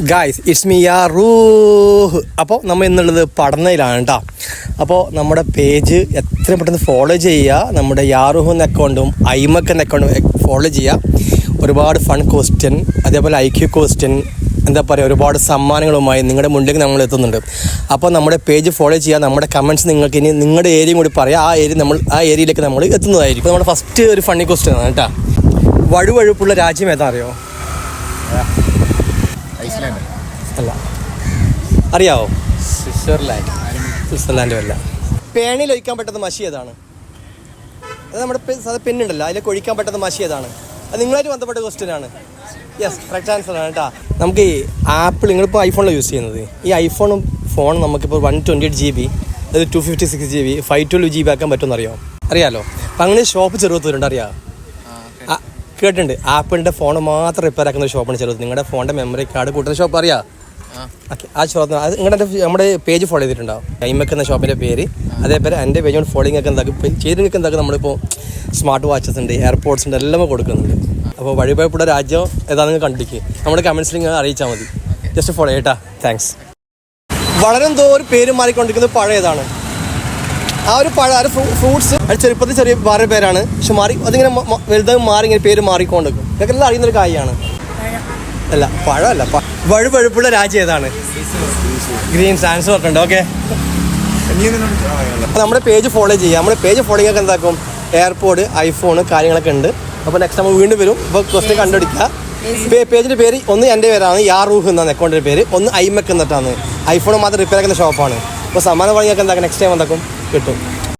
Guys it's me യാറൂഹ്. അപ്പോൾ നമ്മൾ ഇന്നുള്ളത് പഠനയിലാണ് കേട്ടോ. അപ്പോൾ നമ്മുടെ പേജ് എത്രയും പെട്ടെന്ന് ഫോളോ ചെയ്യുക. നമ്മുടെ യാറൂഹ് എന്ന അക്കൗണ്ടും ഐമക്ക് എന്ന അക്കൗണ്ടും ഫോളോ ചെയ്യുക. ഒരുപാട് ഫൺ ക്വസ്റ്റ്യൻ, അതേപോലെ IQ ക്വസ്റ്റ്യൻ, എന്താ പറയുക, ഒരുപാട് സമ്മാനങ്ങളുമായി നിങ്ങളുടെ മുന്നിലേക്ക് നമ്മൾ എത്തുന്നുണ്ട്. അപ്പോൾ നമ്മുടെ പേജ് ഫോളോ ചെയ്യുക. നമ്മുടെ കമൻറ്റ്സ് നിങ്ങൾക്ക് ഇനി നിങ്ങളുടെ ഏരിയയും കൂടി പറയാം. ആ ഏരിയയിലേക്ക് നമ്മൾ എത്തുന്നതായിരിക്കും. നമ്മുടെ ഫസ്റ്റ് ഒരു ഫണ്ണി ക്വസ്റ്റ്യൻ ആണ് കേട്ടോ. വഴുവഴുപ്പുള്ള രാജ്യം ഏതാ അറിയോ? അല്ല, അറിയാവോ? സ്വിറ്റ്സർലാൻഡും അല്ല. പേണിയിൽ ഒഴിക്കാൻ പറ്റുന്ന മഷി ഏതാണ്? അത് നമ്മുടെ പെണ്ണുണ്ടല്ലോ, അതിലേക്ക് ഒഴിക്കാൻ പറ്റുന്ന മഷി ഏതാണ്? അത് നിങ്ങളായിട്ട് ബന്ധപ്പെട്ട ക്വസ്റ്റ്യൻ ആണ്. യെസ്, കറക്റ്റ് ആൻസർ ആണ് കേട്ടോ. നമുക്ക് ഈ ആപ്പിൾ, നിങ്ങളിപ്പോൾ ഐഫോണിലാണ് യൂസ് ചെയ്യുന്നത്. ഈ ഐഫോണും ഫോണും നമുക്കിപ്പോൾ 128 GB, അത് 256 GB, 512 GB ആക്കാൻ പറ്റുമെന്ന് അറിയാമോ? അറിയാമല്ലോ. അപ്പം അങ്ങനെ ഷോപ്പ് ചെറുപ്പത്തിലുണ്ട്, അറിയാമോ? കേട്ടിട്ടുണ്ട്. ആപ്പിളിൻ്റെ ഫോൺ മാത്രം റിപ്പയർ ആക്കുന്ന ഒരു ഷോപ്പാണ് ചെറുത്. നിങ്ങളുടെ ഫോണിൻ്റെ മെമ്മറി കാർഡ് കൂട്ടുന്ന ഷോപ്പ് അറിയാം. ഓക്കെ, ആ ഷോപ്പ് അത് നിങ്ങളുടെ നമ്മുടെ പേജ് ഫോളോ ചെയ്തിട്ടുണ്ടാവും. ഐമക്ക് എന്ന ഷോപ്പിൻ്റെ പേര്. അതേപോലെ എൻ്റെ പേജ് കൊണ്ട് ഫോളോയിങ് ഒക്കെ എന്താക്കും ചെയ്തിരിക്കും. എന്താക്കും നമ്മളിപ്പോൾ സ്മാർട്ട് വാച്ചസ് ഉണ്ട്, എയർപോർട്സ് ഉണ്ട്, എല്ലാം കൊടുക്കുന്നുണ്ട്. അപ്പോൾ വഴിപോയപ്പുള്ള രാജ്യം ഏതാണെന്ന് കണ്ടിരിക്കുക. നമ്മുടെ കമൻറ്റ്സിൽ നിങ്ങൾ അറിയിച്ചാൽ മതി. ജസ്റ്റ് ഫോളോ ചെയ്യട്ടാ. താങ്ക്സ്. വളരെ ഒരു പേര് മാറിക്കൊണ്ടിരിക്കുന്നത് പഴം ഏതാണ്? ആ ഒരു പഴം, ആ ഒരു ഫ്രൂട്ട്സ് അത് ചെറുപ്പത്തിൽ ചെറിയ വേറെ പേരാണ്, പക്ഷെ അതിങ്ങനെ വലുതായി മാറി ഇങ്ങനെ പേര് മാറിക്കൊണ്ടിരിക്കും. ഇതൊക്കെ എല്ലാം അറിയുന്നൊരു കാര്യമാണ്. അല്ല, പഴമല്ല. വഴുവഴുപ്പുള്ള രാജ്യം ഏതാണ്? ഗ്രീൻസ്. ആൻസർ പറഞ്ഞിട്ടുണ്ട്. ഓക്കെ, നമ്മുടെ പേജ് ഫോളോ ചെയ്യുക. നമ്മുടെ പേജ് ഫോളോയിങ് ഒക്കെ എന്താക്കും, എയർപോർട്ട്, ഐഫോൺ കാര്യങ്ങളൊക്കെ ഉണ്ട്. അപ്പോൾ നെക്സ്റ്റ് നമ്മൾ വീണ്ടും വരും. ഇപ്പോൾ ക്വസ്റ്റ്യൻ കണ്ടുപിടിക്കുക. പേജിൻ്റെ പേര് ഒന്ന് എൻ്റെ പേരാണ്, യാറൂഹ് എന്നാണ് അക്കൗണ്ടിൻ്റെ പേര്. ഒന്ന് ഐമക്ക് എന്നിട്ടാണ്. ഐഫോൺ മാത്രം റിപ്പയർ ആക്കുന്ന ഷോപ്പാണ്. അപ്പോൾ സമ്മാനം വാങ്ങിയൊക്കെ എന്താക്കും നെക്സ്റ്റ് ടൈം എന്താക്കും കിട്ടും.